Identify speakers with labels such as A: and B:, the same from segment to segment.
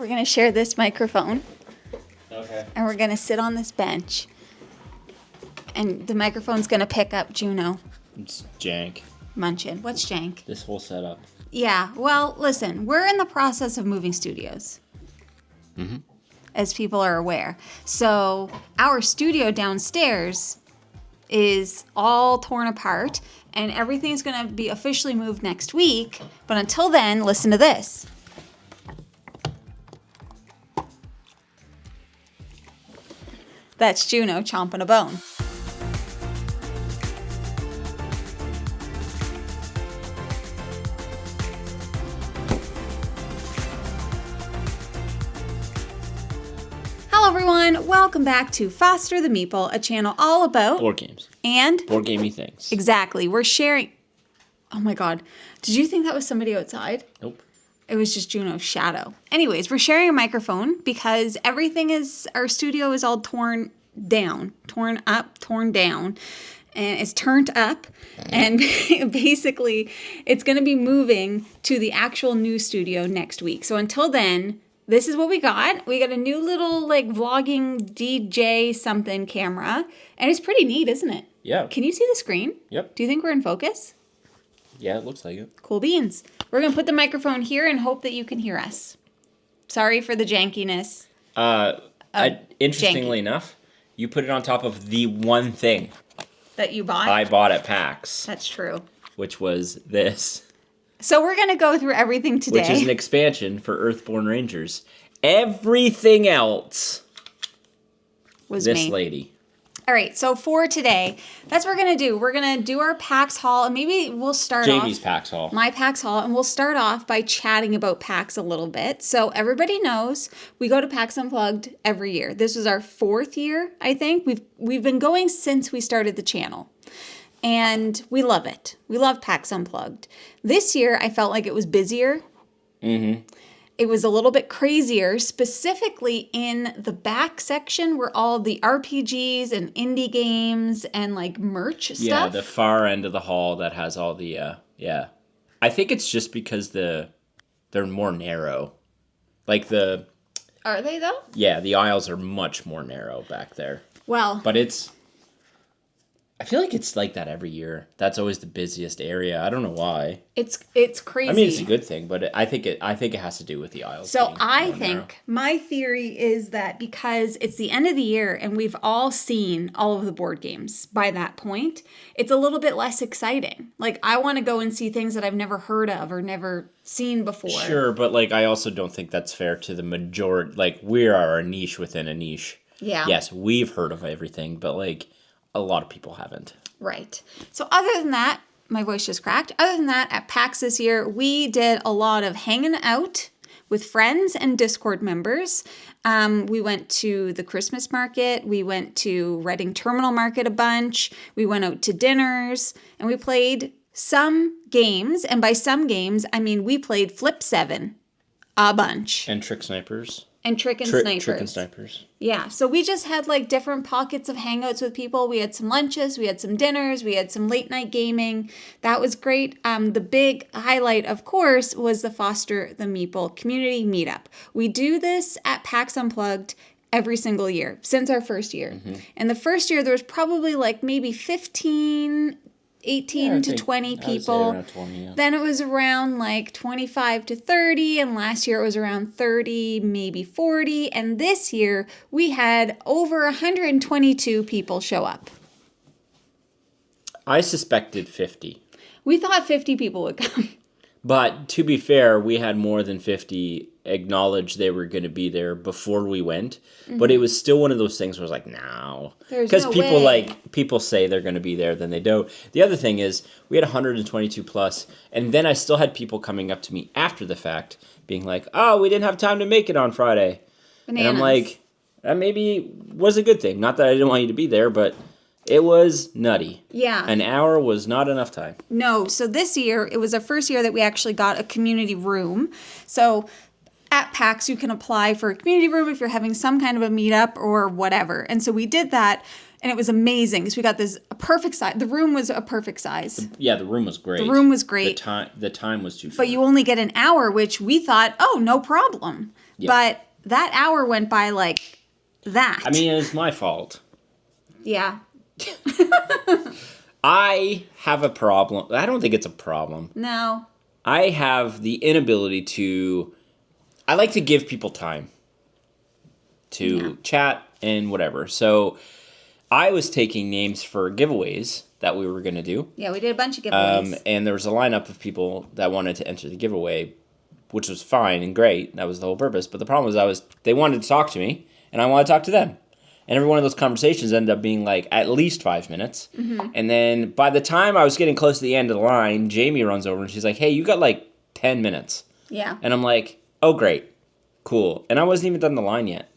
A: We're going to share this microphone.
B: Okay.
A: And we're going to sit on this bench. And the microphone's going to pick up Juno.
B: It's jank.
A: Munchin. What's jank?
B: This whole setup.
A: Yeah. Well, listen, we're in the process of moving studios.
B: Mm-hmm.
A: As people are aware. So our studio downstairs is all torn apart. And everything's going to be officially moved next week. But until then, listen to this. That's Juno chomping a bone. Hello everyone, welcome back to Foster the Meeple, a channel all about
B: Board games.
A: And
B: board gamey things.
A: Exactly. We're sharing. Oh my god. Did you think that was somebody outside?
B: Nope.
A: It was just Juno's shadow. Anyways, we're sharing a microphone because everything is, our studio is all torn down, torn up, torn down, and it's turned up. And basically, it's going to be moving to the actual new studio next week. So until then, this is what we got. We got a new little like vlogging DJ something camera. And it's pretty neat, isn't it?
B: Yeah.
A: Can you see the screen?
B: Yep.
A: Do you think we're in focus?
B: Yeah, it looks like it.
A: Cool beans. We're going to put the microphone here and hope that you can hear us. Sorry for the jankiness.
B: Interestingly enough, you put it on top of the one thing
A: That you bought?
B: I bought at PAX.
A: That's true.
B: Which was this.
A: So we're going to go through everything today.
B: Which is an expansion for Earthborn Rangers. Everything else
A: was
B: this
A: me.
B: lady.
A: All right, so for today, that's what we're going to do. We're going to do our PAX haul, and maybe we'll start
B: Jamie's
A: off...
B: PAX haul.
A: My PAX haul, and we'll start off by chatting about PAX a little bit. So everybody knows we go to PAX Unplugged every year. This is our 4th year, I think. We've been going since we started the channel, and we love it. We love PAX Unplugged. This year, I felt like it was busier.
B: Mm-hmm.
A: It was a little bit crazier, specifically in the back section where all the RPGs and indie games and like merch stuff.
B: Yeah, the far end of the hall that has all the, yeah. I think it's just because they're more narrow. Like the...
A: Are they though?
B: Yeah, the aisles are much more narrow back there.
A: Well...
B: But I feel like it's like that every year. That's always the busiest area. I don't know why.
A: It's crazy.
B: I mean, it's a good thing, but I think it has to do with the aisles.
A: So I think my theory is that because it's the end of the year and we've all seen all of the board games by that point, it's a little bit less exciting. Like I want to go and see things that I've never heard of or never seen before.
B: Sure, but like I also don't think that's fair to the majority. Like we are a niche within a niche.
A: Yeah.
B: Yes, we've heard of everything, but like a lot of people haven't.
A: Right. So other than that, my voice just cracked. Other than that, at PAX this year, we did a lot of hanging out with friends and Discord members. We went to the Christmas market. We went to Reading Terminal Market a bunch. We went out to dinners and we played some games. And by some games, I mean we played Flip 7 a bunch.
B: And Trick Snipers.
A: And Trick and Snipers.
B: Trick and Snipers.
A: Yeah, so we just had like different pockets of hangouts with people. We had some lunches, we had some dinners, we had some late night gaming. That was great. The big highlight, of course, was the Foster the Meeple community meetup. We do this at PAX Unplugged every single year, since our first year. Mm-hmm. And the first year, there was probably like maybe 18 to 20 people.
B: 20, yeah.
A: Then it was around like 25 to 30. And last year it was around 30, maybe 40. And this year we had over 122 people show up.
B: I suspected 50.
A: We thought 50 people would come.
B: But to be fair, we had more than 50 acknowledge they were going to be there before we went. Mm-hmm. But it was still one of those things where I was like, no. Because people say they're going to be there, then they don't. The other thing is, we had 122 plus, and then I still had people coming up to me after the fact, being like, oh, we didn't have time to make it on Friday.
A: Bananas.
B: And I'm like, that maybe was a good thing. Not that I didn't want you to be there, but it was nutty.
A: Yeah.
B: An hour was not enough time.
A: No, so this year, it was our first year that we actually got a community room. So at PAX, you can apply for a community room if you're having some kind of a meetup or whatever. And so we did that, and it was amazing because we got a perfect size. The room was a perfect size.
B: The room was great.
A: The room was great.
B: The time was too short.
A: But you only get an hour, which we thought, oh, no problem.
B: Yeah.
A: But that hour went by like that.
B: I mean, it's my fault.
A: Yeah.
B: I have a problem. I don't think it's a problem.
A: No.
B: I have the inability to... I like to give people time to chat and whatever. So I was taking names for giveaways that we were going to do.
A: Yeah, we did a bunch of giveaways.
B: And there was a lineup of people that wanted to enter the giveaway, which was fine and great. That was the whole purpose. But the problem was they wanted to talk to me, and I wanted to talk to them. And every one of those conversations ended up being like at least 5 minutes. Mm-hmm. And then by the time I was getting close to the end of the line, Jamie runs over and she's like, hey, you got like 10 minutes.
A: Yeah.
B: And I'm like, oh, great. Cool. And I wasn't even done the line yet.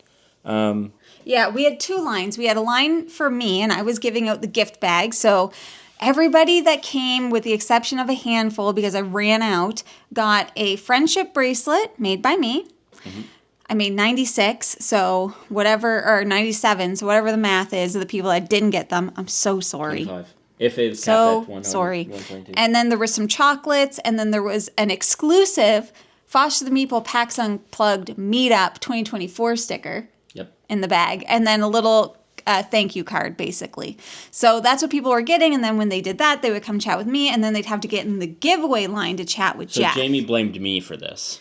A: Yeah, we had 2 lines. We had a line for me, and I was giving out the gift bag. So everybody that came, with the exception of a handful, because I ran out, got a friendship bracelet made by me. Mm-hmm. I made 96, so whatever, or 97, so whatever the math is of the people that didn't get them, I'm so sorry.
B: 25. If it's
A: so
B: capped at 100,
A: sorry.
B: 122.
A: And then there was some chocolates, and then there was an exclusive Foster the Meeple PAX Unplugged Meetup 2024 sticker.
B: Yep.
A: In the bag, and then a little thank you card, basically. So that's what people were getting, and then when they did that, they would come chat with me, and then they'd have to get in the giveaway line to chat with Jeff.
B: So Jamie blamed me for this.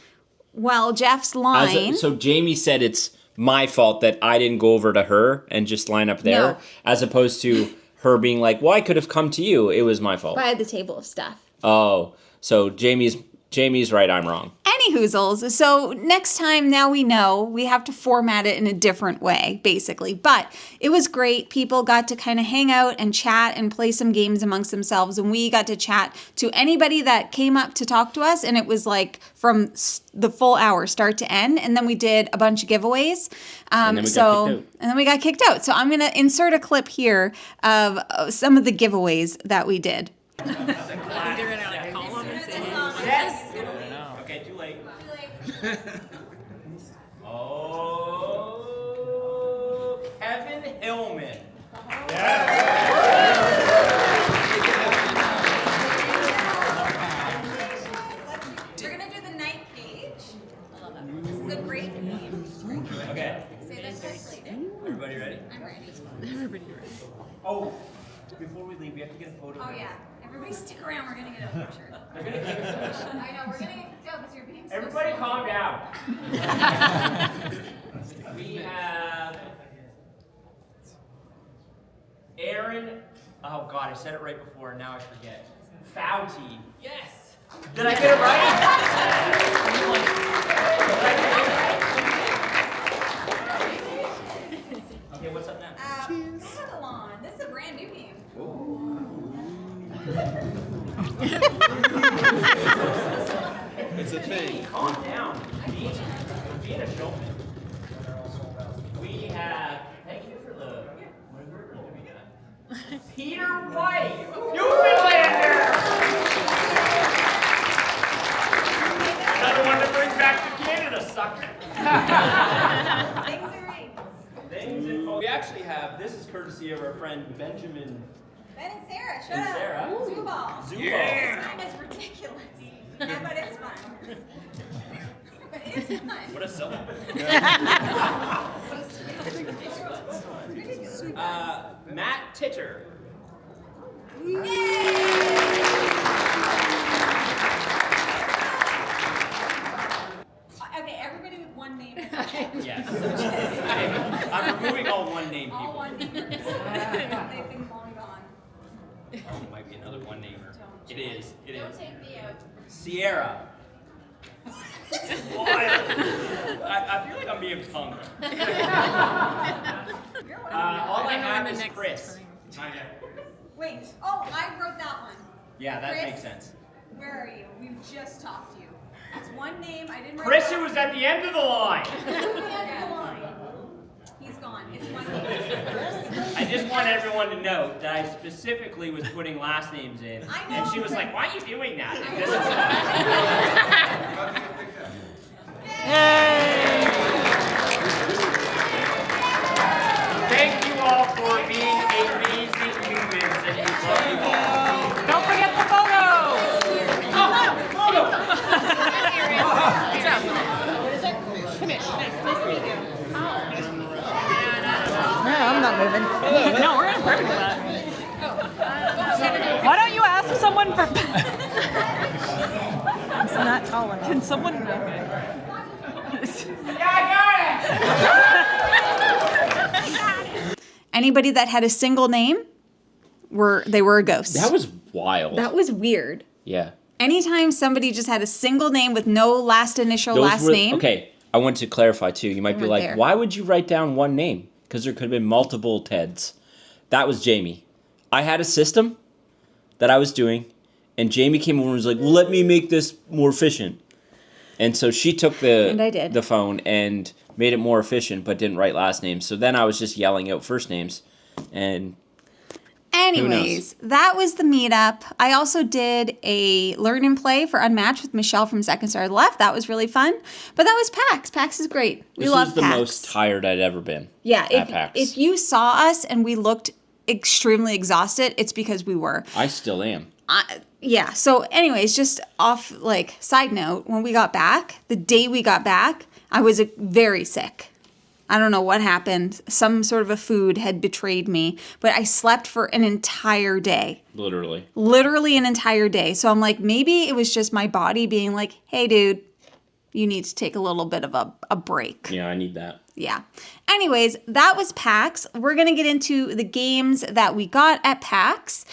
A: Well, Jeff's line...
B: So Jamie said it's my fault that I didn't go over to her and just line up there,
A: No.
B: as opposed to her being like, well, I could have come to you. It was my fault.
A: By the table of stuff.
B: Oh, so Jamie's right, I'm wrong.
A: Any hoozles. So next time, now we know, we have to format it in a different way, basically. But it was great. People got to kind of hang out and chat and play some games amongst themselves. And we got to chat to anybody that came up to talk to us. And it was like from the full hour, start to end. And then we did a bunch of giveaways.
B: And then we got kicked out.
A: And then we got kicked out. So I'm going to insert a clip here of some of the giveaways that we did.
B: Okay, too late. Oh, Kevin Hillman.
A: We're going to do the night page. This is a great name.
B: Okay.
A: Say that correctly.
B: Everybody ready?
A: I'm ready.
C: Everybody ready.
B: Oh, before we leave, we have to get a photo.
A: Oh, yeah. Everybody stick around. We're going to get a picture.
B: They're gonna kick us out.
A: I know. We're going to get kicked out because you're being so
B: Everybody
A: slow.
B: calm down. We have Aaron. Oh God, I said it right before and now I forget. Fouty. Yes. Did I get it right? Okay, what's up now?
A: Catalan. This is a brand new game.
D: It's a thing.
B: Calm down. Being a showman. We have. Thank you for the. What do we got? Peter White, Newfoundlander. Another one to bring back to Canada, sucker. Things are rings. We actually have. This is courtesy of our friend Benjamin.
A: Ben and Sarah, shut
B: And
A: up.
B: Sarah.
A: Zubal.
B: Zubal.
A: This game is ridiculous. Yeah, but it's fun. But it's fun.
B: What a sell. Matt Titter.
A: Okay, everybody with one name.
B: Yes. I'm removing all one-name people.
A: All one name. They've been long gone.
B: Oh, it might be another one-namer. It is. It
A: Don't
B: is.
A: take me out.
B: Sierra. Wild. I feel like I'm being punked. All I have is Chris.
A: Wait. Oh, I wrote that one.
B: Yeah, that
A: Chris?
B: makes sense.
A: Where are you? We just talked to you. It's one name. I didn't write
B: Chris,
A: it
B: who was at the end of the line.
A: He's gone. It's one name.
B: I just want everyone to note that I specifically was putting last names in,
A: I know,
B: and she was
A: but-
B: like, "Why are you doing that?"
A: I
B: This
A: know.
B: Thank you all for being amazing humans, and we love you all.
C: Don't forget the photos.
B: Oh, photo.
C: Good job. Come here.
E: No, I'm not moving.
C: No, we're in a perfect spot. Why don't you ask someone for...
E: It's not tall enough.
C: Can someone...
A: Anybody that had a single name, they were a ghost.
B: That was wild.
A: That was weird.
B: Yeah.
A: Anytime somebody just had a single name with no last initial, last name.
B: Okay, I want to clarify too. You might be
A: weren't
B: like,
A: there.
B: why would you write down one name? Because there could have been multiple Teds. That was Jamie. I had a system that I was doing, and Jamie came over and was like, well, let me make this more efficient. And so she took the phone and made it more efficient, but didn't write last names. So then I was just yelling out first names, and
A: anyways, that was the meetup. I also did a learn and play for Unmatched with Michelle from Second Star Left. That was really fun. But that was PAX. PAX is great. We love PAX.
B: This was the most tired I'd ever been.
A: Yeah,
B: at PAX.
A: if you saw us and we looked extremely exhausted, it's because we were.
B: I still am.
A: Yeah. So anyways, just off side note, when we got back, the day we got back, I was very sick. I don't know what happened. Some sort of a food had betrayed me, but I slept for an entire day. Literally an entire day. So I'm like, maybe it was just my body being like, hey, dude, you need to take a little bit of a break.
B: Yeah, I need that.
A: Yeah. Anyways, that was PAX. We're going to get into the games that we got at PAX.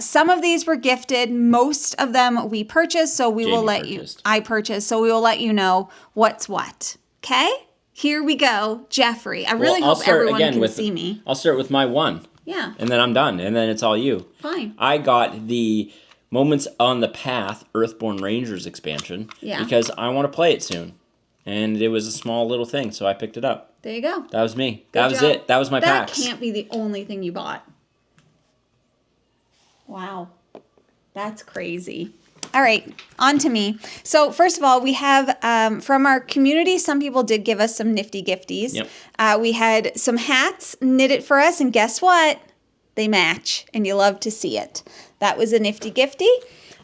A: Some of these were gifted. Most of them we purchased, so we will let you... I purchased, so we will let you know what's what. Okay? Here we go. Jeffrey. I really hope everyone can see me.
B: I'll start with my one.
A: Yeah.
B: And then I'm done. And then it's all you.
A: Fine.
B: I got the Moments on the Path Earthborn Rangers expansion.
A: Yeah.
B: Because I want to play it soon. And it was a small little thing, so I picked it up.
A: There you go.
B: That was me.
A: Good
B: that was
A: job.
B: it. That was my PAX.
A: That can't be the only thing you bought. Wow. That's crazy. All right, on to me. So first of all, we have from our community, some people did give us some nifty gifties.
B: Yep.
A: We had some hats knitted for us, and guess what? They match, and you love to see it. That was a nifty gifty.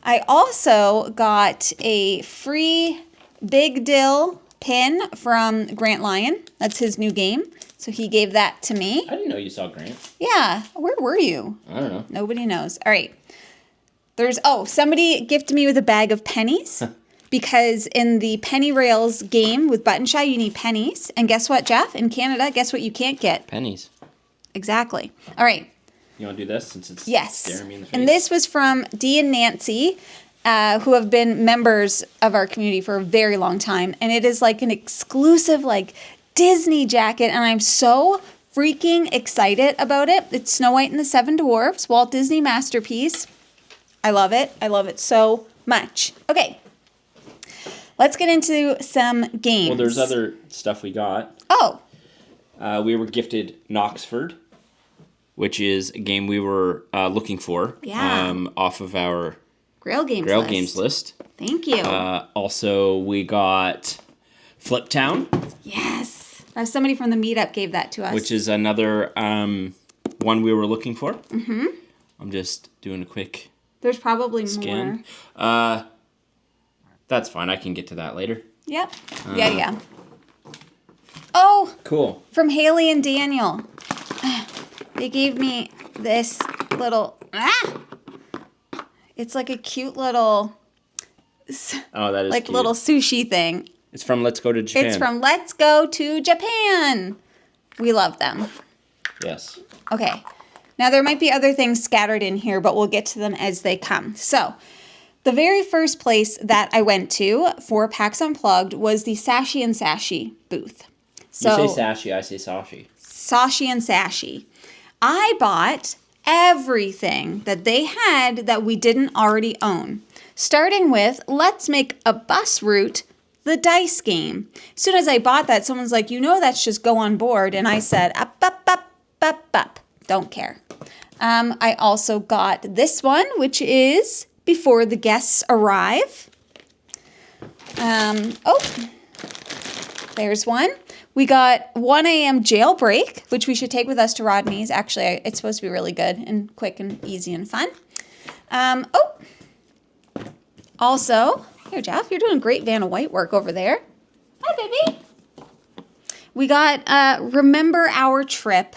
A: I also got a free Big Dill pin from Grant Lyon. That's his new game. So he gave that to me.
B: I didn't know you saw Grant.
A: Yeah. Where were you?
B: I don't know.
A: Nobody knows. All right. Somebody gifted me with a bag of pennies because in the Penny Rails game with Button Shy, you need pennies. And guess what, Jeff? In Canada, guess what you can't get?
B: Pennies.
A: Exactly. All right.
B: You want to do this since it's staring me in the face?
A: And this was from Dee and Nancy, who have been members of our community for a very long time. And it is like an exclusive Disney jacket. And I'm so freaking excited about it. It's Snow White and the Seven Dwarfs, Walt Disney masterpiece. I love it. I love it so much. Okay. Let's get into some games.
B: Well, there's other stuff we got.
A: Oh.
B: We were gifted Knoxford, which is a game we were looking for.
A: Yeah.
B: Off of our
A: Grail Games list. Thank you.
B: Also, we got Flip Town.
A: Yes. Somebody from the meetup gave that to us.
B: Which is another one we were looking for. Mm-hmm. I'm just doing a quick...
A: There's probably
B: scan.
A: more.
B: That's fine. I can get to that later.
A: Yep. Yeah. Oh!
B: Cool.
A: From Haley and Daniel. They gave me this little... It's like a cute little...
B: Oh, that is
A: cute. Little sushi thing.
B: It's from Let's Go to Japan.
A: It's from Let's Go to Japan. We love them.
B: Yes.
A: Okay. Now, there might be other things scattered in here, but we'll get to them as they come. So, the very first place that I went to for PAX Unplugged was the Sashi and Sashi booth. So,
B: you say Sashi, I say Sashi.
A: Sashi and Sashi. I bought everything that they had that we didn't already own. Starting with, let's make a bus route the dice game. As soon as I bought that, someone's like, that's just go on board. And I said, up. Don't care. I also got this one, which is Before the Guests Arrive. There's one. We got 1 a.m. Jailbreak, which we should take with us to Rodney's. Actually, it's supposed to be really good and quick and easy and fun. Also, here, Jeff, you're doing great Vanna White work over there. Hi, baby. We got Remember Our Trip,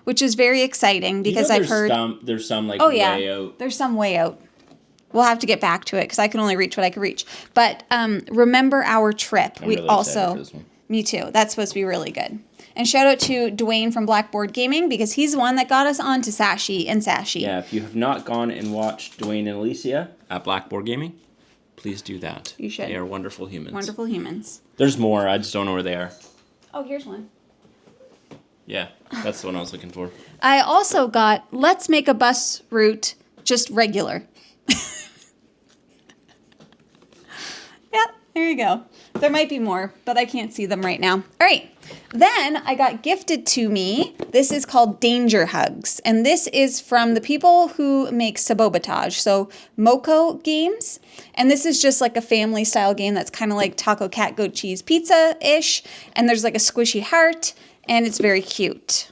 A: which is very exciting because I've heard...
B: There's some like
A: way out. There's some way out. We'll have to get back to it because I can only reach what I can reach. But Remember Our Trip.
B: I'm really excited for this one.
A: Me too. That's supposed to be really good. And shout out to Dwayne from Blackboard Gaming because he's the one that got us onto Sashi and Sashi.
B: Yeah, if you have not gone and watched Dwayne and Alicia at Blackboard Gaming, please do that.
A: You should.
B: They are wonderful humans.
A: Wonderful humans.
B: There's more. I just don't know where they are.
A: Oh, here's one.
B: Yeah, that's the one I was looking for.
A: I also got Let's Make a Bus Route Just Regular. Yeah, there you go. There might be more, but I can't see them right now. All right. Then I got gifted to me. This is called Danger Hugs. And this is from the people who make Sabotage. So Moco Games. And this is just like a family style game that's kind of like Taco Cat Goat Cheese Pizza-ish. And there's like a squishy heart. And it's very cute.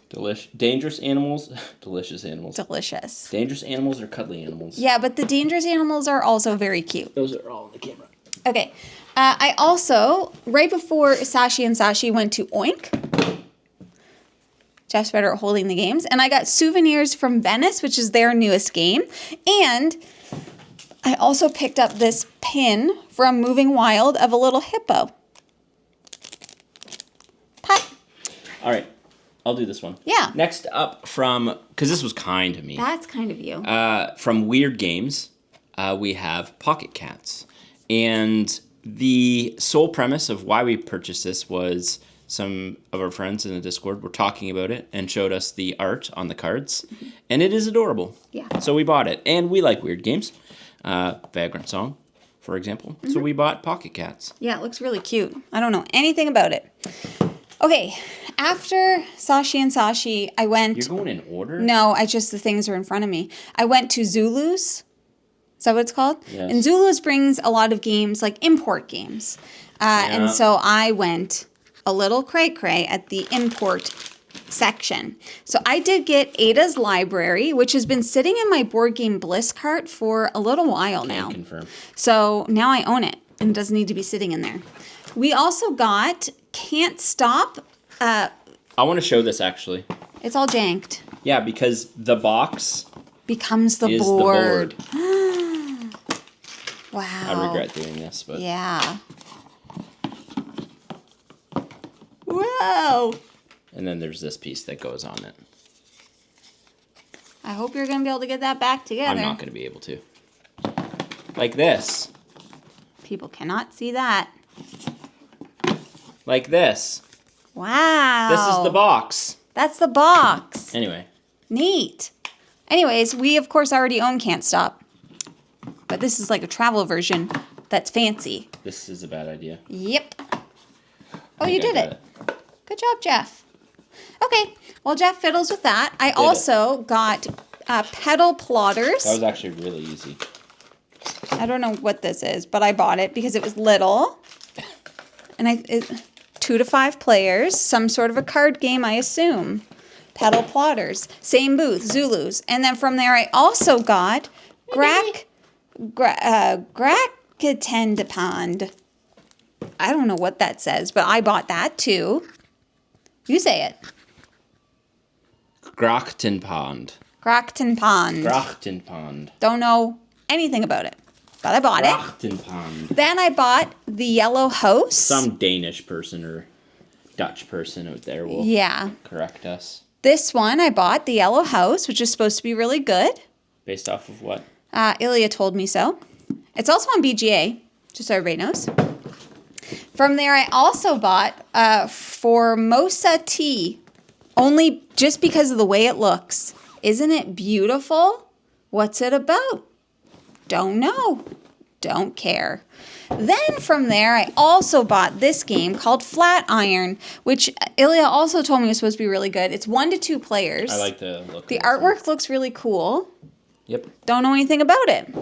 B: Dangerous animals. Delicious animals.
A: Delicious.
B: Dangerous animals are cuddly animals.
A: Yeah, but the dangerous animals are also very cute.
B: Those are all on the camera.
A: Okay. I also, right before Sashi and Sashi went to Oink, Jeff's better at holding the games, and I got souvenirs from Venice, which is their newest game, and I also picked up this pin from Moving Wild of a little hippo. Pat.
B: All right. I'll do this one.
A: Yeah.
B: Next up because this was kind to me.
A: That's kind of you.
B: From Weird Games, we have Pocket Cats. And the sole premise of why we purchased this was some of our friends in the Discord were talking about it and showed us the art on the cards. Mm-hmm. And it is adorable.
A: Yeah.
B: So we bought it. And we like Weird Games. Vagrant Song, for example. Mm-hmm. So we bought Pocket Cats.
A: Yeah, it looks really cute. I don't know anything about it. Okay, after Sashi and Sashi, I went...
B: You're going in order?
A: No, the things are in front of me. I went to Zulu's. Is that what it's called?
B: Yes.
A: And Zulu's brings a lot of games, like import games. And so I went a little cray-cray at the import section. So I did get Ada's Library, which has been sitting in my Board Game Bliss cart for a little while now.
B: Confirm.
A: So now I own it and it doesn't need to be sitting in there. We also got Can't Stop.
B: I want to show this, actually.
A: It's all janked.
B: Yeah, because the box...
A: becomes the
B: is
A: board.
B: The board.
A: Wow.
B: I regret doing this, but...
A: Yeah. Whoa.
B: And then there's this piece that goes on it.
A: I hope you're going to be able to get that back together.
B: I'm not going to be able to. Like this.
A: People cannot see that.
B: Like this.
A: Wow.
B: This is the box.
A: That's the box.
B: Anyway.
A: Neat. Anyways, we of course already own Can't Stop. But this is like a travel version that's fancy.
B: This is a bad idea.
A: Yep. Oh, you did it. Good job, Jeff. Okay. Well, Jeff fiddles with that. I also got pedal plotters.
B: That was actually really easy.
A: I don't know what this is, but I bought it because it was little. And 2 to 5 players. Some sort of a card game, I assume. Pedal plotters. Same booth, Zulus. And then from there, I also got Grackatendapond. I don't know what that says, but I bought that too. You say it.
B: Grachtenpond.
A: Grachtenpond. Don't know anything about it, but I bought it.
B: Grachtenpond.
A: Then I bought the Yellow House.
B: Some Danish person or Dutch person out there will correct us.
A: This one I bought, the Yellow House, which is supposed to be really good.
B: Based off of what?
A: Ilya told me so. It's also on BGA, just so everybody knows. From there, I also bought Formosa Tea, only just because of the way it looks. Isn't it beautiful? What's it about? Don't know. Don't care. Then from there, I also bought this game called Flat Iron, which Ilya also told me was supposed to be really good. It's 1 to 2 players.
B: I like the look.
A: The artwork looks really cool.
B: Yep.
A: Don't know anything about it.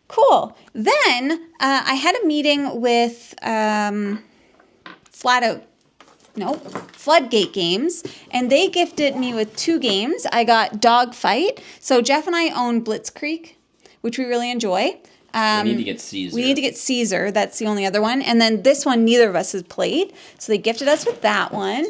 A: Cool. Then I had a meeting with Floodgate Games, and they gifted me with 2 games. I got Dogfight. So Jeff and I own Blitzkrieg, which we really enjoy.
B: We need to get Caesar.
A: We need to get Caesar. That's the only other one. And then this one, neither of us has played. So they gifted us with that one.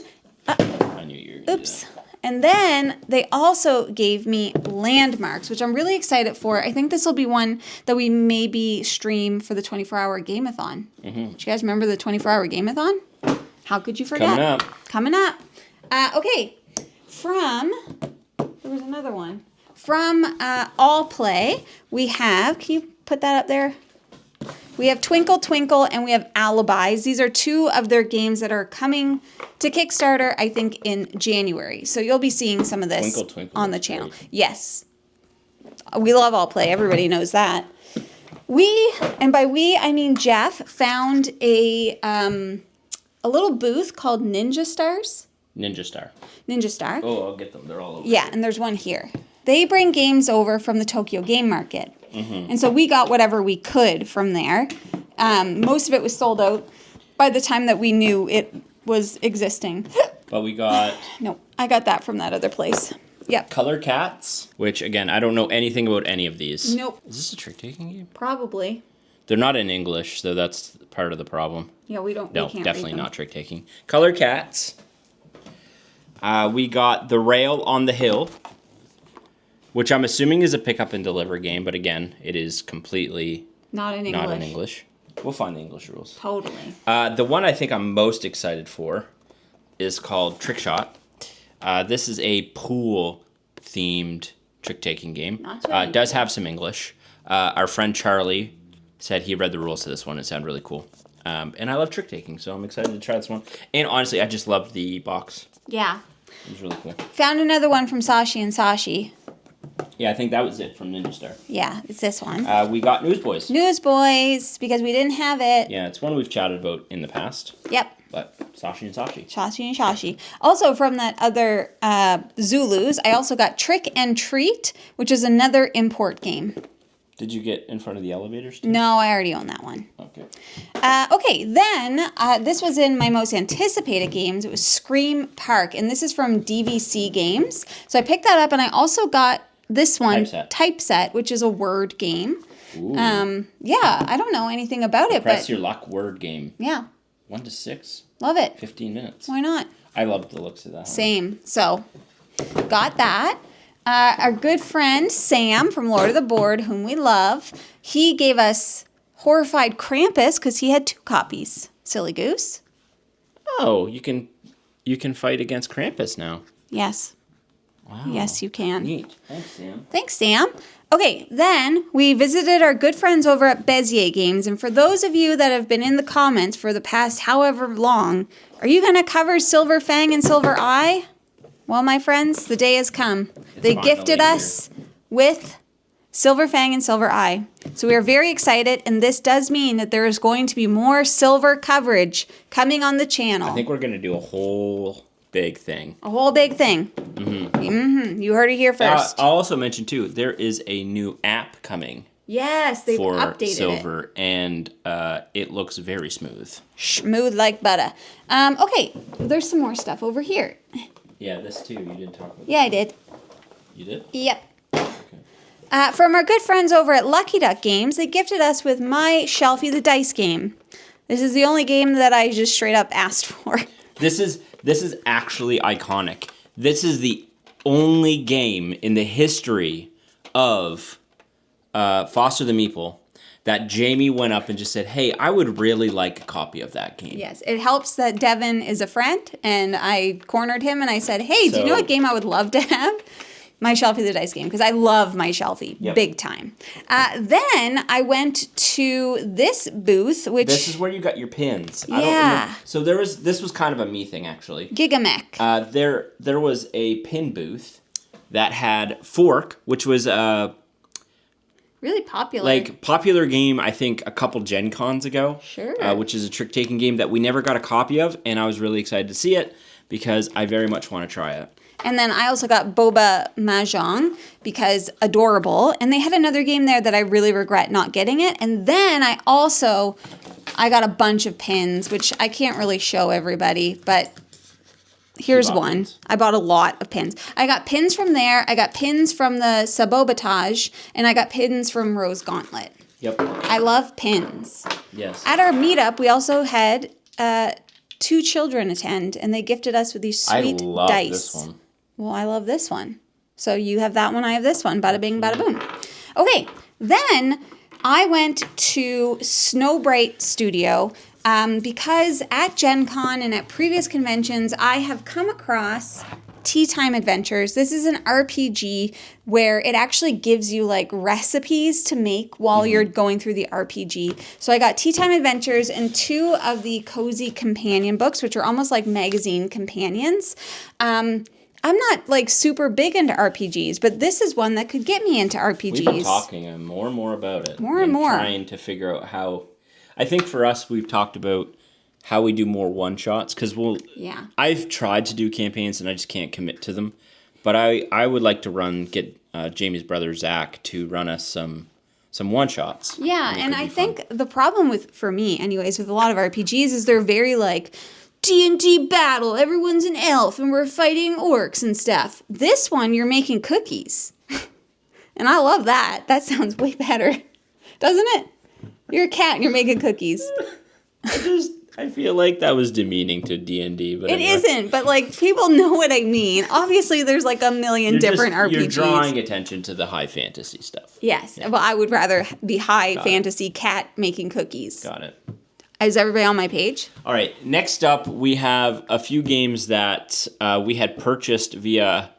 B: I knew you were gonna do
A: Oops.
B: that.
A: And then they also gave me Landmarks, which I'm really excited for. I think this will be one that we maybe stream for the 24-hour Gameathon. Do you guys remember the 24-hour Gameathon? How could you forget? Coming up. Okay. There was another one. From All Play, we have, can you put that up there? We have Twinkle Twinkle and we have Alibis. These are two of their games that are coming to Kickstarter, I think, in January. So you'll be seeing some of this
B: Twinkle Twinkle
A: on the
B: is
A: channel.
B: great.
A: Yes. We love All Play. Everybody knows that. And by we, I mean Jeff, found a little booth called Ninja Stars.
B: Ninja Star.
A: Ninja Star.
B: Oh, I'll get them. They're all over.
A: Yeah, and there's one here. They bring games over from the Tokyo Game Market. And so we got whatever we could from there. Most of it was sold out by the time that we knew it was existing.
B: But we got
A: No, I got that from that other place. Yep.
B: Color Cats, which, again, I don't know anything about any of these.
A: Nope.
B: Is this a trick-taking game?
A: Probably.
B: They're not in English, so that's part of the problem.
A: Yeah, we don't.
B: No,
A: we can't
B: definitely
A: read them.
B: not trick-taking. Color Cats. We got The Rail on the Hill, which I'm assuming is a pick-up and deliver game, but again, it is completely
A: Not in English.
B: not in English. We'll find the English rules.
A: Totally.
B: The one I think I'm most excited for is called Trick Shot. This is a pool-themed trick-taking game.
A: That's right.
B: It does have some English. Our friend Charlie said he read the rules to this one. It sounded really cool. And I love trick-taking, so I'm excited to try this one. And honestly, I just loved the box.
A: Yeah.
B: It was really cool.
A: Found another one from Sashi and Sashi.
B: Yeah, I think that was it from Ninja Star.
A: Yeah, it's this one.
B: We got Newsboys.
A: Newsboys, because we didn't have it.
B: Yeah, it's one we've chatted about in the past.
A: Yep.
B: But Sashi and Sashi.
A: Sashi and Shashi. Also from that other Zulus, I also got Trick and Treat, which is another import game.
B: Did you get in front of the elevators too?
A: No, I already own that one.
B: Okay.
A: Okay, then this was in my most anticipated games. It was Scream Park, and this is from DVC Games. So I picked that up, and I also got this one, Typeset, which is a word game.
B: Ooh.
A: Yeah, I don't know anything about it,
B: Press
A: but
B: your luck word game.
A: yeah,
B: 1 to 6.
A: love it.
B: 15 minutes.
A: Why not?
B: I love the looks of that.
A: Same. So, got that. Our good friend Sam from Lord of the Board, whom we love, he gave us Horrified Krampus because he had 2 copies. Silly goose.
B: Oh, you can fight against Krampus now.
A: Yes.
B: Wow.
A: Yes, you can.
B: Neat. Thanks, Sam.
A: Thanks, Sam. Okay, then we visited our good friends over at Bezier Games. And for those of you that have been in the comments for the past however long, are you going to cover Silver Fang and Silver Eye? Well, my friends, the day has come. They gifted us with Silver Fang and Silver Eye. So we are very excited, and this does mean that there is going to be more silver coverage coming on the channel.
B: I think we're going to do a whole big thing.
A: A whole big thing. Mm-hmm. You heard it here first.
B: I'll also mention, too, there is a new app coming.
A: Yes, they've
B: for
A: updated
B: Silver, and it looks very smooth.
A: Smooth like butter. Okay, there's some more stuff over here.
B: Yeah, this too. You did talk about.
A: Yeah, I did.
B: You did?
A: Yep.
B: Okay.
A: From our good friends over at Lucky Duck Games, they gifted us with My Shelfie the Dice game. This is the only game that I just straight up asked for.
B: This is actually iconic. This is the only game in the history of Foster the Meeple that Jamie went up and just said, hey, I would really like a copy of that game.
A: Yes, it helps that Devin is a friend, and I cornered him and I said, hey, do you know what game I would love to have? My Shelfie the Dice game, because I love My Shelfie, big time. Then I went to this booth, which...
B: This is where you got your pins.
A: Yeah.
B: I don't know. So this was kind of a me thing, actually.
A: Gigamech.
B: There was a pin booth that had Fork, which was
A: really popular.
B: like popular game, I think, a couple Gen Cons ago.
A: Sure.
B: Which is a trick-taking game that we never got a copy of, and I was really excited to see it because I very much want to try it.
A: And then I also got Boba Mahjong because adorable. And they had another game there that I really regret not getting it. And then I got a bunch of pins, which I can't really show everybody, but here's one.
B: Pins.
A: I bought a lot of pins. I got pins from there. I got pins from the Sabotage, and I got pins from Rose Gauntlet.
B: Yep.
A: I love pins.
B: Yes.
A: At our meetup, we also had 2 children attend, and they gifted us with these sweet
B: I love
A: dice.
B: this one.
A: Well, I love this one. So you have that one, I have this one. Bada bing, bada boom. Okay, then I went to Snowbright Studio because at Gen Con and at previous conventions, I have come across Tea Time Adventures. This is an RPG where it actually gives you like recipes to make while you're going through the RPG. So I got Tea Time Adventures and 2 of the Cozy Companion books, which are almost like magazine companions. I'm not like super big into RPGs, but this is one that could get me into RPGs.
B: We've been talking more and more about it.
A: More and more.
B: Trying to figure out how. I think for us, we've talked about how we do more one-shots, because I've tried to do campaigns and I just can't commit to them. But I would like to get Jamie's brother Zach to run us some one-shots.
A: Yeah, and I think the problem for me anyways, with a lot of RPGs is they're very like D&D battle, everyone's an elf and we're fighting orcs and stuff. This one, you're making cookies. And I love that. That sounds way better. Doesn't it? You're a cat and you're making cookies.
B: I feel like that was demeaning to D&D, but
A: it isn't. But like people know what I mean. Obviously, there's like a million different RPGs.
B: You're drawing attention to the high fantasy stuff.
A: Yes. Yeah. Well, I would rather be high fantasy cat making cookies.
B: Got it.
A: Is everybody on my page?
B: All right. Next up, we have a few games that we had purchased via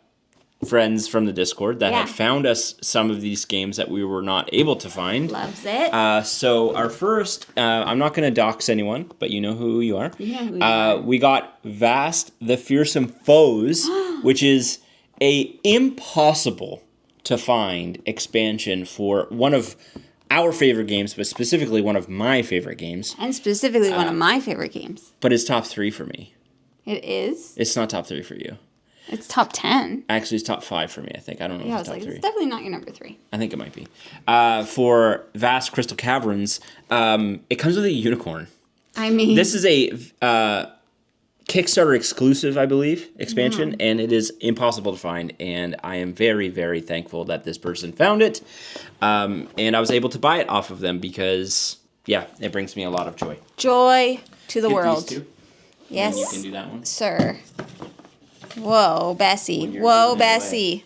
B: friends from the Discord that had found us some of these games that we were not able to find.
A: Loves it.
B: So our first, I'm not going to dox anyone, but you know who you are.
A: You know who you are.
B: We got Vast the Fearsome Foes, which is a impossible to find expansion for one of our favorite games, but specifically one of my favorite games.
A: And specifically one of my favorite games.
B: But it's top 3 for me.
A: It is?
B: It's not top 3 for you.
A: It's top 10.
B: Actually, it's top 5 for me, I think. I don't know if it's top 3.
A: It's definitely not your number 3.
B: I think it might be. For Vast Crystal Caverns, it comes with a unicorn.
A: I mean...
B: This is a Kickstarter exclusive, I believe, expansion, and it is impossible to find, and I am very, very thankful that this person found it, and I was able to buy it off of them because, it brings me a lot of joy.
A: Joy to the
B: Get
A: world.
B: These two.
A: Yes,
B: and you can do that one.
A: Sir. Whoa, Bessie. Whoa, Bessie.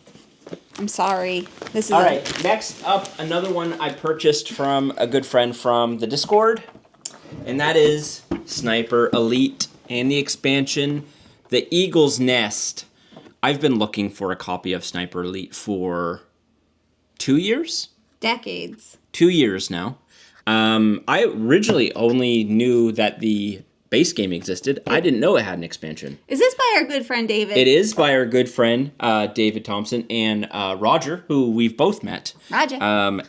A: I'm sorry. This is
B: all right. Next up, another one I purchased from a good friend from the Discord, and that is Sniper Elite and the expansion, The Eagle's Nest. I've been looking for a copy of Sniper Elite for 2 years?
A: decades.
B: 2 years now. I originally only knew that the base game existed. I didn't know it had an expansion.
A: Is this by our good friend David?
B: It is by our good friend David Thompson and Roger, who we've both met.
A: Roger.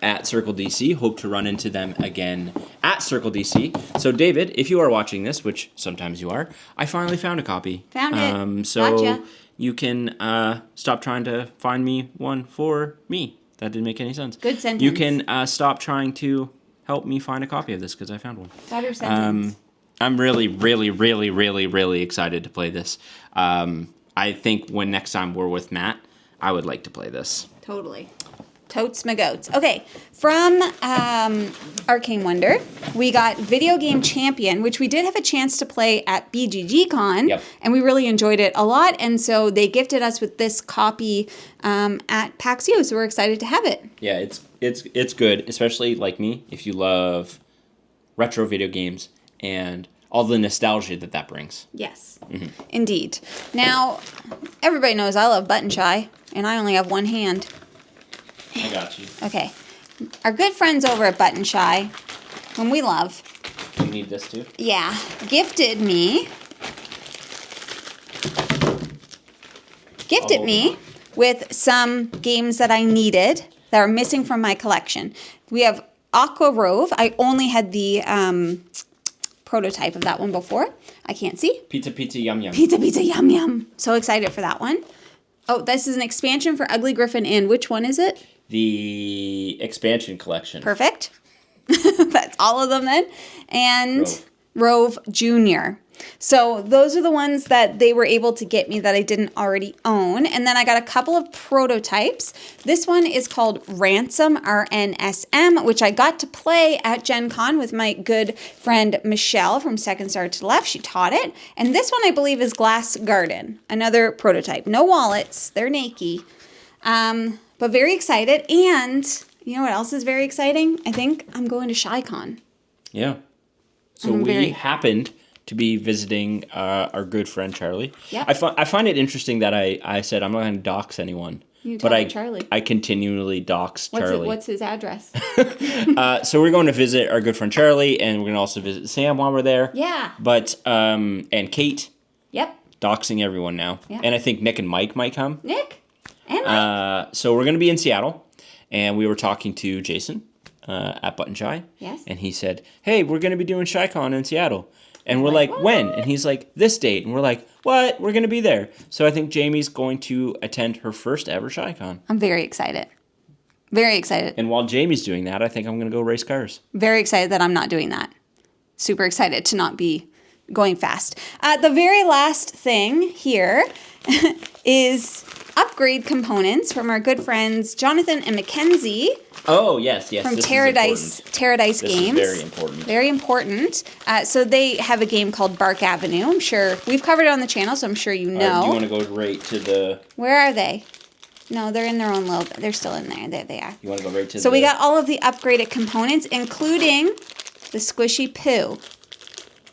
B: At Circle DC. Hope to run into them again at Circle DC. So David, if you are watching this, which sometimes you are, I finally found a copy.
A: Found it.
B: So
A: Gotcha.
B: you can stop trying to find me one for me. That didn't make any sense.
A: Good sentence.
B: You can stop trying to help me find a copy of this because I found one.
A: Better sentence.
B: I'm really, really, really, really, really excited to play this. I think when next time we're with Matt, I would like to play this.
A: Totally. Totes my goats. Okay, from Arcane Wonder, we got Video Game Champion, which we did have a chance to play at BGG Con, and we really enjoyed it a lot, and so they gifted us with this copy at PAXU, so we're excited to have it.
B: Yeah, it's good, especially like me, if you love retro video games and all the nostalgia that brings.
A: Yes, indeed. Now, everybody knows I love Button Shy, and I only have one hand.
B: I got you.
A: Okay. Our good friends over at Button Shy, whom we love.
B: You need this too?
A: Yeah. Gifted me with some games that I needed that are missing from my collection. We have Aqua Rove. I only had the prototype of that one before. I can't see.
B: Pizza Pizza Yum Yum.
A: Pizza Pizza Yum Yum. So excited for that one. Oh, this is an expansion for Ugly Griffin Inn. Which one is it?
B: The expansion collection.
A: Perfect. That's all of them then. And Rove Jr. So those are the ones that they were able to get me that I didn't already own. And then I got a couple of prototypes. This one is called Ransom, RNSM, which I got to play at Gen Con with my good friend Michelle from Second Star to the Left. She taught it. And this one I believe is Glass Garden, another prototype. No wallets, they're naked. But very excited. And you know what else is very exciting? I think I'm going to ShyCon.
B: Yeah. So we happened to be visiting our good friend Charlie.
A: Yeah.
B: I find it interesting that I said I'm not going to dox anyone.
A: Charlie.
B: I continually dox Charlie.
A: What's his address?
B: So we're going to visit our good friend Charlie, and we're going to also visit Sam while we're there.
A: Yeah.
B: But and Kate.
A: Yep.
B: Doxing everyone now.
A: Yeah.
B: And I think Nick and Mike might come.
A: Nick and Mike.
B: So we're going to be in Seattle, and we were talking to Jason at Button Shy.
A: Yes.
B: And he said, hey, we're going to be doing ShyCon in Seattle. And we're like, when? And he's like, this date. And we're like, what? We're going to be there. So I think Jamie's going to attend her first ever ShyCon.
A: I'm very excited. Very excited.
B: And while Jamie's doing that, I think I'm going to go race cars.
A: Very excited that I'm not doing that. Super excited to not be going fast. The very last thing here is upgrade components from our good friends Jonathan and Mackenzie.
B: Oh, yes.
A: From Terradice Games.
B: This is very important.
A: Very important. So they have a game called Bark Avenue. I'm sure we've covered it on the channel, so I'm sure you know.
B: Do you want to go right to the...
A: Where are they? No, they're in their own little... They're still in there. There they are.
B: You want to go right to
A: So we got all of the upgraded components, including the squishy poo.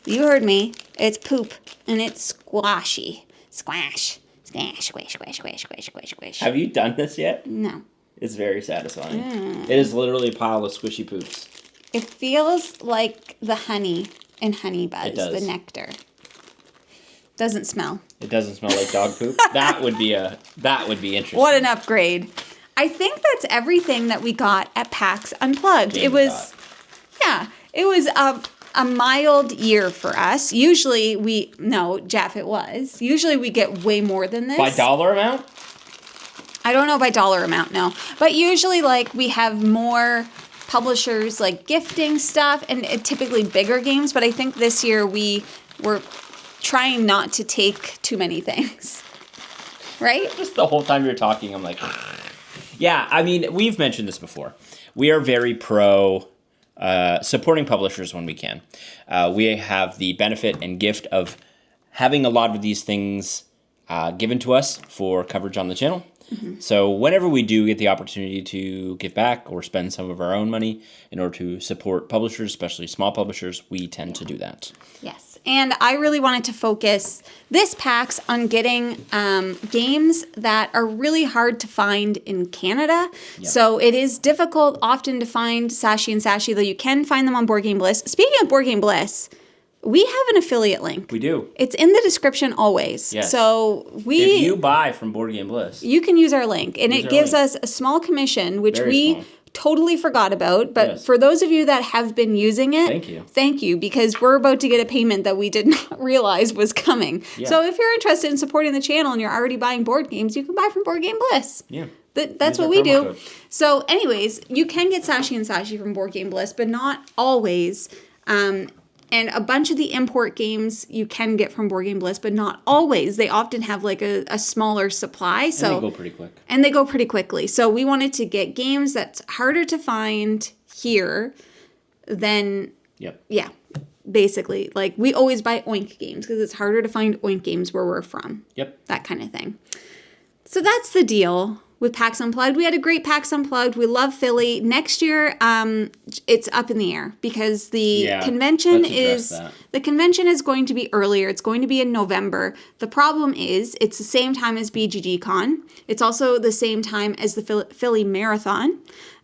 A: You heard me. It's poop, and it's squashy. Squash. Squish, squish, squish, squish, squish, squish, squish.
B: Have you done this yet?
A: No.
B: It's very satisfying. It is literally a pile of squishy poops.
A: It feels like the honey in Honey Buzz,
B: It does.
A: the nectar. Doesn't smell.
B: It doesn't smell like dog poop. That would be interesting.
A: What an upgrade. I think that's everything that we got at PAX Unplugged. It was a mild year for us. Usually Jeff, it was. Usually we get way more than this.
B: By dollar amount?
A: I don't know by dollar amount, no. But usually, we have more publishers, gifting stuff, and typically bigger games. But I think this year we were trying not to take too many things. Right?
B: Just the whole time you're talking, I'm like... Yeah, I mean, we've mentioned this before. We are very pro supporting publishers when we can. We have the benefit and gift of having a lot of these things given to us for coverage on the channel. Mm-hmm. So whenever we do get the opportunity to give back or spend some of our own money in order to support publishers, especially small publishers, we tend to do that.
A: Yes. And I really wanted to focus this PAX on getting games that are really hard to find in Canada. Yep. So it is difficult often to find Sashi and Sashi, though you can find them on Board Game Bliss. Speaking of Board Game Bliss, we have an affiliate link.
B: We do.
A: It's in the description always.
B: Yes.
A: So
B: if you buy from Board Game Bliss,
A: you can use our link, and it gives us a small commission, which we totally forgot about. But for those of you that have been using it, thank you, because we're about to get a payment that we did not realize was coming. Yeah. So if you're interested in supporting the channel and you're already buying board games, you can buy from Board Game Bliss.
B: Yeah.
A: That's what we do. Code. So anyways, you can get Sashi and Sashi from Board Game Bliss, but not always. And a bunch of the import games you can get from Board Game Bliss, but not always. They often have a smaller supply. So,
B: and they go pretty quick.
A: And they go pretty quickly. So we wanted to get games that's harder to find here than...
B: Yep.
A: Yeah, basically. We always buy Oink games because it's harder to find Oink games where we're from.
B: Yep.
A: That kind of thing. So that's the deal with PAX Unplugged. We had a great PAX Unplugged. We love Philly. Next year, it's up in the air because the convention is going to be earlier. It's going to be in November. The problem is it's the same time as BGG Con. It's also the same time as the Philly Marathon.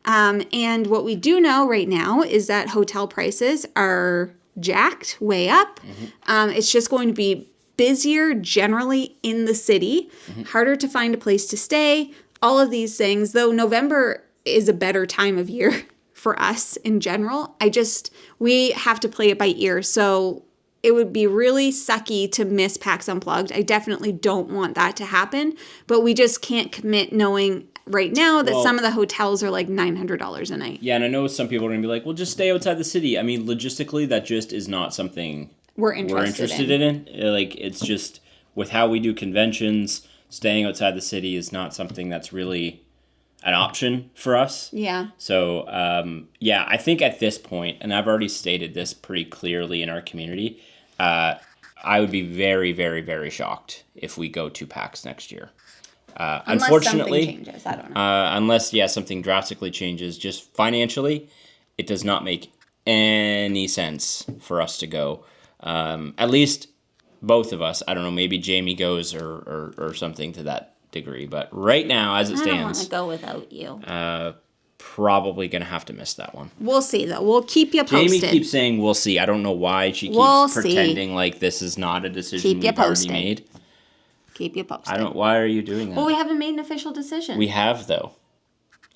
A: And what we do know right now is that hotel prices are jacked way up. Mm-hmm. It's just going to be busier generally in the city, harder to find a place to stay, all of these things, though November is a better time of year for us in general. We have to play it by ear, so it would be really sucky to miss PAX Unplugged. I definitely don't want that to happen, but we just can't commit knowing right now that some of the hotels are $900 a night.
B: Yeah, and I know some people are going to be like, well, just stay outside the city. I mean, logistically, that just is not something
A: we're interested
B: in. Like, it's just with how we do conventions, staying outside the city is not something that's really an option for us.
A: Yeah.
B: So, I think at this point, and I've already stated this pretty clearly in our community, I would be very, very, very shocked if we go to PAX next year. Unfortunately,
A: something changes. I don't know.
B: Unless something drastically changes, just financially, it does not make any sense for us to go. At least both of us. I don't know. Maybe Jamie goes or something to that degree. But right now, as it stands,
A: I don't want to go without you.
B: Probably gonna have to miss that one.
A: We'll see though. We'll keep you posted.
B: Jamie keeps saying we'll see. I don't know why she keeps pretending like this is not a decision we've already made.
A: Keep you posted.
B: Why are you doing that?
A: Well, we haven't made an official decision.
B: We have though.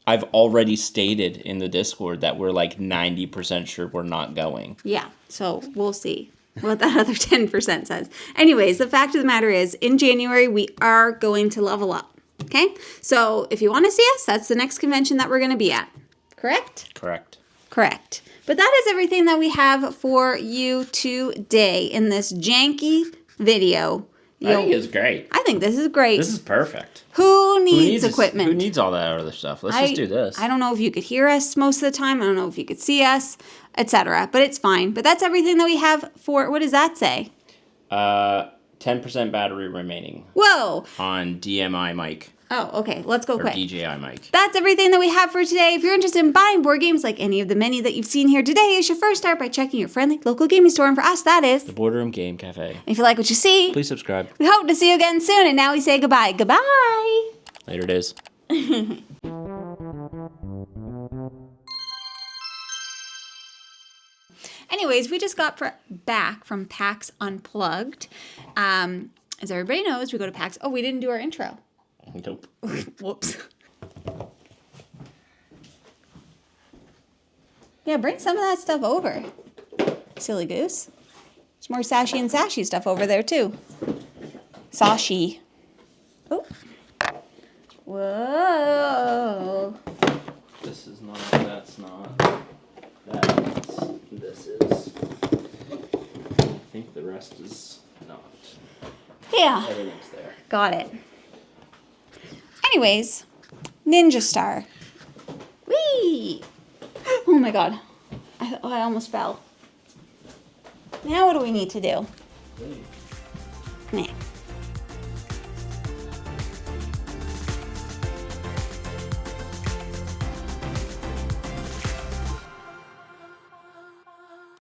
B: I've already stated in the Discord that we're like 90% sure we're not going.
A: Yeah, so we'll see what that other 10% says. Anyways, the fact of the matter is, in January, we are going to level up. Okay? So if you want to see us, that's the next convention that we're going to be at. Correct? Correct. But that is everything that we have for you today in this janky video.
B: I think it's great.
A: I think this is great.
B: This is perfect.
A: Who needs equipment?
B: Who needs all that other stuff? Let's just do this.
A: I don't know if you could hear us most of the time. I don't know if you could see us, etc. But it's fine. But that's everything that we have for, what does that say?
B: 10% battery remaining.
A: Whoa.
B: On DMI mic.
A: Oh, okay. Let's go quick.
B: DJI mic.
A: That's everything that we have for today. If you're interested in buying board games like any of the many that you've seen here today, you should first start by checking your friendly local gaming store. And for us, that is
B: the Boardroom Game Cafe.
A: If you like what you see,
B: please subscribe.
A: We hope to see you again soon. And now we say goodbye. Goodbye.
B: Later it is.
A: Anyways, we just got back from PAX Unplugged. As everybody knows, we go to PAX. Oh, we didn't do our intro.
B: Nope.
A: Whoops. Yeah, bring some of that stuff over. Silly goose. There's more Sashi and Sashi stuff over there, too. Sashi. Oh. Whoa.
B: This is not, that's not, that's, this is. I think the rest is not.
A: Yeah.
B: Everything's there.
A: Got it. Anyways, Ninja Star. Whee! Oh my god. I almost fell. Now what do we need to do? Nah.